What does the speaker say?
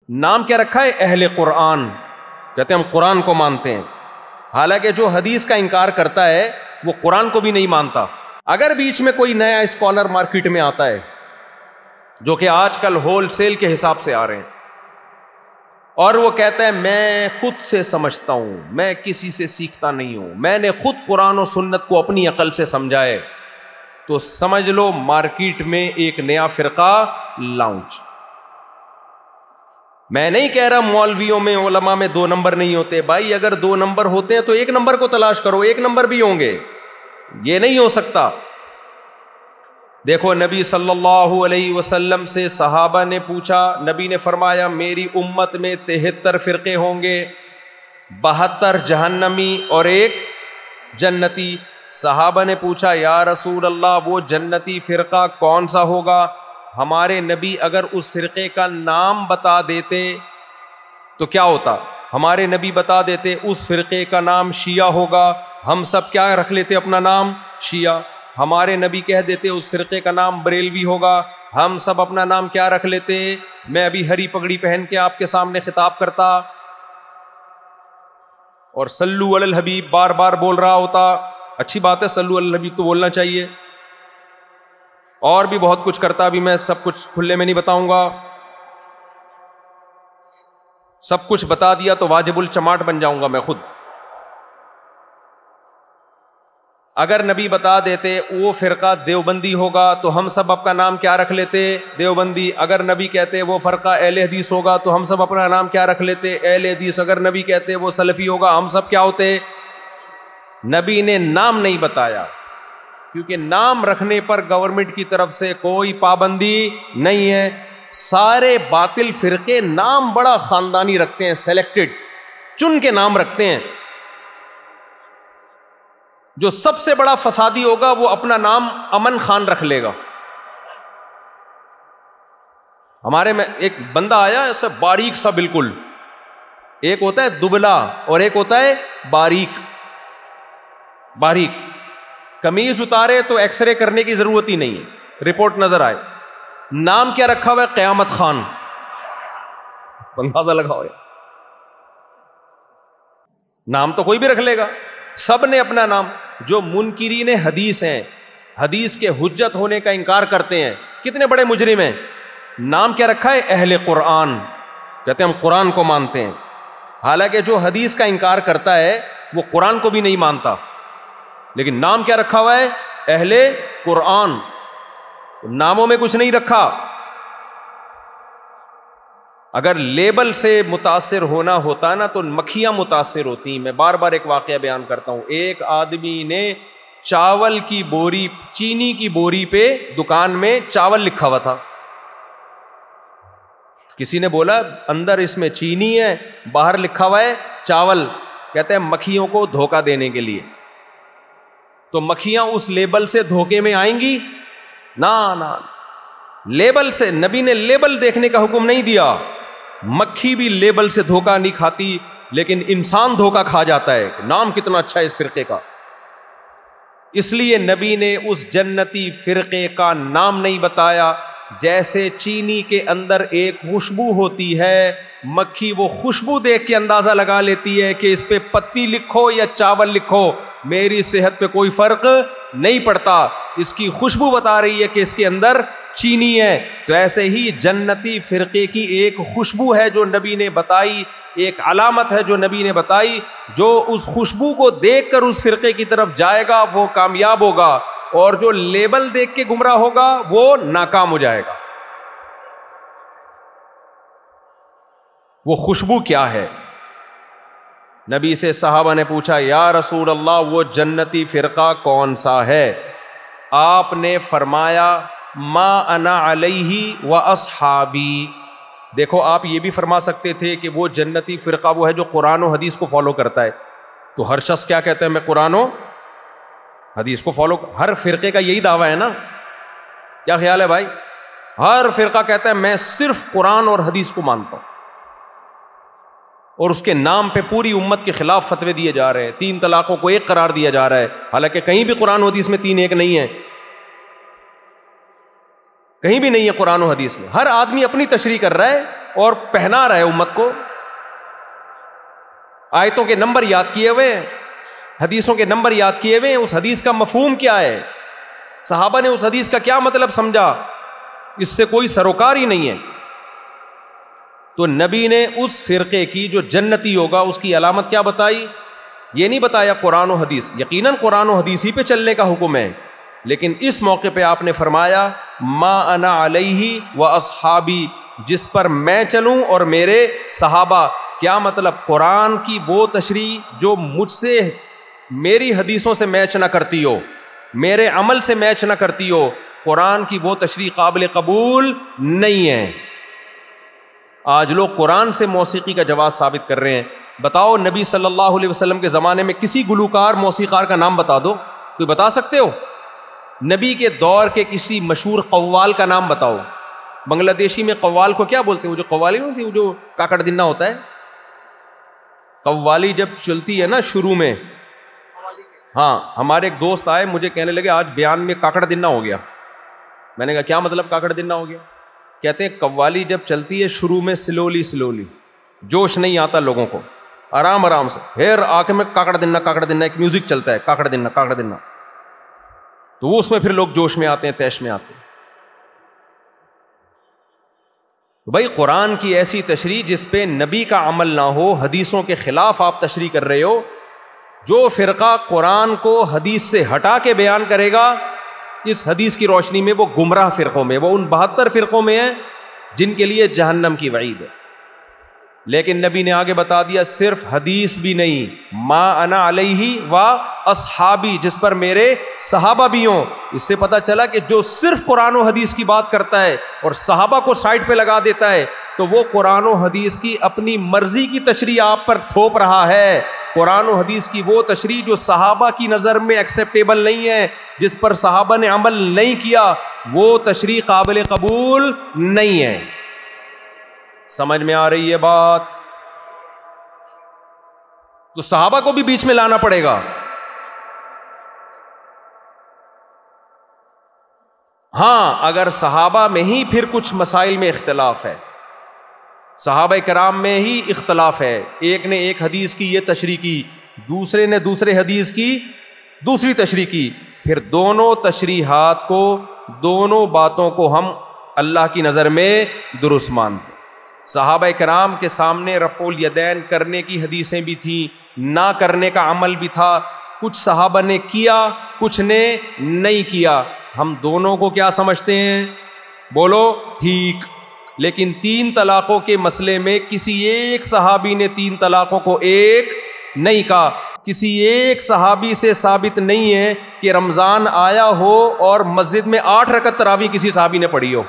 نام کیا رکھا ہے؟ اہل قرآن. کہتے ہیں ہم قرآن کو مانتے ہیں، حالانکہ جو حدیث کا انکار کرتا ہے وہ قرآن کو بھی نہیں مانتا. اگر بیچ میں کوئی نیا اسکالر مارکیٹ میں آتا ہے جو کہ آج کل ہول سیل کے حساب سے آ رہے ہیں اور وہ کہتا ہے میں خود سے سمجھتا ہوں، میں کسی سے سیکھتا نہیں ہوں، میں نے خود قرآن و سنت کو اپنی عقل سے سمجھا ہے، تو سمجھ لو مارکیٹ میں ایک نیا فرقہ لانچ. میں نہیں کہہ رہا مولویوں میں علماء میں 2 نمبر نہیں ہوتے، بھائی اگر 2 نمبر ہوتے ہیں تو 1 نمبر کو تلاش کرو، 1 نمبر بھی ہوں گے. یہ نہیں ہو سکتا. دیکھو نبی صلی اللہ علیہ وسلم سے صحابہ نے پوچھا، نبی نے فرمایا میری امت میں 73 فرقے ہوں گے، 72 جہنمی اور 1 جنتی. صحابہ نے پوچھا یا رسول اللہ وہ جنتی فرقہ کون سا ہوگا؟ ہمارے نبی اگر اس فرقے کا نام بتا دیتے تو کیا ہوتا؟ ہمارے نبی بتا دیتے اس فرقے کا نام شیعہ ہوگا، ہم سب کیا رکھ لیتے اپنا نام؟ شیعہ. ہمارے نبی کہہ دیتے اس فرقے کا نام بریلوی ہوگا، ہم سب اپنا نام کیا رکھ لیتے؟ میں ابھی ہری پگڑی پہن کے آپ کے سامنے خطاب کرتا اور صلو علی الحبیب بار بار بول رہا ہوتا. اچھی بات ہے، صلو علی الحبیب تو بولنا چاہیے، اور بھی بہت کچھ کرتا، ابھی میں سب کچھ کھلے میں نہیں بتاؤں گا. سب کچھ بتا دیا تو واجب الچماٹ بن جاؤں گا میں خود. اگر نبی بتا دیتے وہ فرقہ دیوبندی ہوگا تو ہم سب اپنا نام کیا رکھ لیتے؟ دیوبندی. اگر نبی کہتے وہ فرقہ اہل حدیث ہوگا تو ہم سب اپنا نام کیا رکھ لیتے؟ اہل حدیث. اگر نبی کہتے وہ سلفی ہوگا ہم سب کیا ہوتے؟ نبی نے نام نہیں بتایا کیونکہ نام رکھنے پر گورنمنٹ کی طرف سے کوئی پابندی نہیں ہے. سارے باطل فرقے نام بڑا خاندانی رکھتے ہیں، سلیکٹڈ چن کے نام رکھتے ہیں. جو سب سے بڑا فسادی ہوگا وہ اپنا نام امن خان رکھ لے گا. ہمارے میں ایک بندہ آیا ایسا باریک سا، بالکل ایک ہوتا ہے دبلا اور ایک ہوتا ہے باریک. باریک قمیض اتارے تو ایکس رے کرنے کی ضرورت ہی نہیں ہے، رپورٹ نظر آئے. نام کیا رکھا ہوا ہے؟ قیامت خان. اندازہ لگاؤ، نام تو کوئی بھی رکھ لے گا، سب نے اپنا نام. جو منکرین حدیث ہیں، حدیث کے حجت ہونے کا انکار کرتے ہیں، کتنے بڑے مجرم ہیں. نام کیا رکھا ہے؟ اہل قرآن. کہتے ہیں ہم قرآن کو مانتے ہیں، حالانکہ جو حدیث کا انکار کرتا ہے وہ قرآن کو بھی نہیں مانتا. لیکن نام کیا رکھا ہوا ہے؟ اہل قرآن. ناموں میں کچھ نہیں رکھا. اگر لیبل سے متاثر ہونا ہوتا نا تو مکھیاں متاثر ہوتی. میں بار بار ایک واقعہ بیان کرتا ہوں. ایک آدمی نے چاول کی بوری، چینی کی بوری پہ دکان میں چاول لکھا ہوا تھا. کسی نے بولا اندر اس میں چینی ہے، باہر لکھا ہوا ہے چاول. کہتے ہیں مکھیوں کو دھوکہ دینے کے لیے. تو مکھیاں اس لیبل سے دھوکے میں آئیں گی؟ نہ. لیبل سے، نبی نے لیبل دیکھنے کا حکم نہیں دیا. مکھی بھی لیبل سے دھوکہ نہیں کھاتی، لیکن انسان دھوکہ کھا جاتا ہے. نام کتنا اچھا ہے اس فرقے کا. اس لیے نبی نے اس جنتی فرقے کا نام نہیں بتایا. جیسے چینی کے اندر ایک خوشبو ہوتی ہے، مکھی وہ خوشبو دیکھ کے اندازہ لگا لیتی ہے کہ اس پہ پتی لکھو یا چاول لکھو، میری صحت پہ کوئی فرق نہیں پڑتا، اس کی خوشبو بتا رہی ہے کہ اس کے اندر چینی ہے. تو ایسے ہی جنتی فرقے کی ایک خوشبو ہے جو نبی نے بتائی، ایک علامت ہے جو نبی نے بتائی. جو اس خوشبو کو دیکھ کر اس فرقے کی طرف جائے گا وہ کامیاب ہوگا، اور جو لیبل دیکھ کے گمراہ ہوگا وہ ناکام ہو جائے گا. وہ خوشبو کیا ہے؟ نبی سے صحابہ نے پوچھا یا رسول اللہ وہ جنتی فرقہ کون سا ہے؟ آپ نے فرمایا ما انا علیہ و اصحابی. دیکھو آپ یہ بھی فرما سکتے تھے کہ وہ جنتی فرقہ وہ ہے جو قرآن و حدیث کو فالو کرتا ہے. تو ہر شخص کیا کہتا ہے؟ میں قرآن و حدیث کو فالو. ہر فرقے کا یہی دعویٰ ہے نا؟ کیا خیال ہے بھائی؟ ہر فرقہ کہتا ہے میں صرف قرآن اور حدیث کو مانتا ہوں، اور اس کے نام پہ پوری امت کے خلاف فتوے دیے جا رہے ہیں. 3 طلاقوں کو 1 قرار دیا جا رہا ہے، حالانکہ کہیں بھی قرآن و حدیث میں 3 1 نہیں ہے، کہیں بھی نہیں ہے قرآن و حدیث میں. ہر آدمی اپنی تشریح کر رہا ہے اور پہنا رہا ہے امت کو. آیتوں کے نمبر یاد کیے ہوئے ہیں, حدیثوں کے نمبر یاد کیے ہوئے ہیں, اس حدیث کا مفہوم کیا ہے, صحابہ نے اس حدیث کا کیا مطلب سمجھا, اس سے کوئی سروکار ہی نہیں ہے. تو نبی نے اس فرقے کی جو جنتی ہوگا اس کی علامت کیا بتائی؟ یہ نہیں بتایا قرآن و حدیث, یقیناً قرآن و حدیث ہی پہ چلنے کا حکم ہے, لیکن اس موقع پہ آپ نے فرمایا ما انا علیہ و اصحابی, جس پر میں چلوں اور میرے صحابہ. کیا مطلب؟ قرآن کی وہ تشریح جو مجھ سے, میری حدیثوں سے میچ نہ کرتی ہو, میرے عمل سے میچ نہ کرتی ہو, قرآن کی وہ تشریح قابل قبول نہیں ہے. آج لوگ قرآن سے موسیقی کا جواز ثابت کر رہے ہیں. بتاؤ نبی صلی اللہ علیہ وسلم کے زمانے میں کسی گلوکار موسیقار کا نام بتا دو, کوئی بتا سکتے ہو؟ نبی کے دور کے کسی مشہور قوال کا نام بتاؤ. بنگلہ دیشی میں قوال کو کیا بولتے ہیں؟ وہ جو قوالی نہیں ہوتی, وہ جو کاکڑ دنہ ہوتا ہے, قوالی جب چلتی ہے نا شروع میں. ہاں, ہمارے ایک دوست آئے, مجھے کہنے لگے آج بیان میں کاکڑ دنہ ہو گیا. میں نے کہا کیا مطلب کاکڑ دنہ ہو گیا؟ کہتے ہیں قوالی جب چلتی ہے شروع میں سلولی, جوش نہیں آتا لوگوں کو, آرام آرام سے, پھر آخر میں کاکڑ دنہ ایک میوزک چلتا ہے, کاکڑ دنہ, تو وہ اس میں پھر لوگ جوش میں آتے ہیں, تیش میں آتے ہیں. بھائی قرآن کی ایسی تشریح جس پہ نبی کا عمل نہ ہو, حدیثوں کے خلاف آپ تشریح کر رہے ہو. جو فرقہ قرآن کو حدیث سے ہٹا کے بیان کرے گا, اس حدیث کی روشنی میں وہ گمراہ فرقوں میں, وہ ان 72 فرقوں میں ہیں جن کے لیے جہنم کی وعید ہے. لیکن نبی نے آگے بتا دیا صرف حدیث بھی نہیں, ما انا علیہ و اصحابی, جس پر میرے صحابہ بھی ہوں. اس سے پتا چلا کہ جو صرف قرآن و حدیث کی بات کرتا ہے اور صحابہ کو سائڈ پہ لگا دیتا ہے, تو وہ قرآن و حدیث کی اپنی مرضی کی تشریح آپ پر تھوپ رہا ہے. قرآن و حدیث کی وہ تشریح جو صحابہ کی نظر میں ایکسیپٹیبل نہیں ہے, جس پر صحابہ نے عمل نہیں کیا, وہ تشریح قابل قبول نہیں ہے. سمجھ میں آ رہی ہے بات؟ تو صحابہ کو بھی بیچ میں لانا پڑے گا. ہاں, اگر صحابہ میں ہی پھر کچھ مسائل میں اختلاف ہے, صحابہ کرام میں ہی اختلاف ہے, ایک نے ایک حدیث کی یہ تشریح کی, دوسرے نے دوسرے حدیث کی دوسری تشریح کی, پھر دونوں تشریحات کو, دونوں باتوں کو ہم اللہ کی نظر میں درست مانتے. صحابہ کرام کے سامنے رفع الیدین کرنے کی حدیثیں بھی تھیں, نہ کرنے کا عمل بھی تھا. کچھ صحابہ نے کیا, کچھ نے نہیں کیا. ہم دونوں کو کیا سمجھتے ہیں؟ بولو ٹھیک. لیکن 3 طلاقوں کے مسئلے میں کسی ایک صحابی نے 3 طلاقوں کو ایک نہیں کہا. کسی ایک صحابی سے ثابت نہیں ہے کہ رمضان آیا ہو اور مسجد میں 8 رکعت تراویح کسی صحابی نے پڑھی ہو.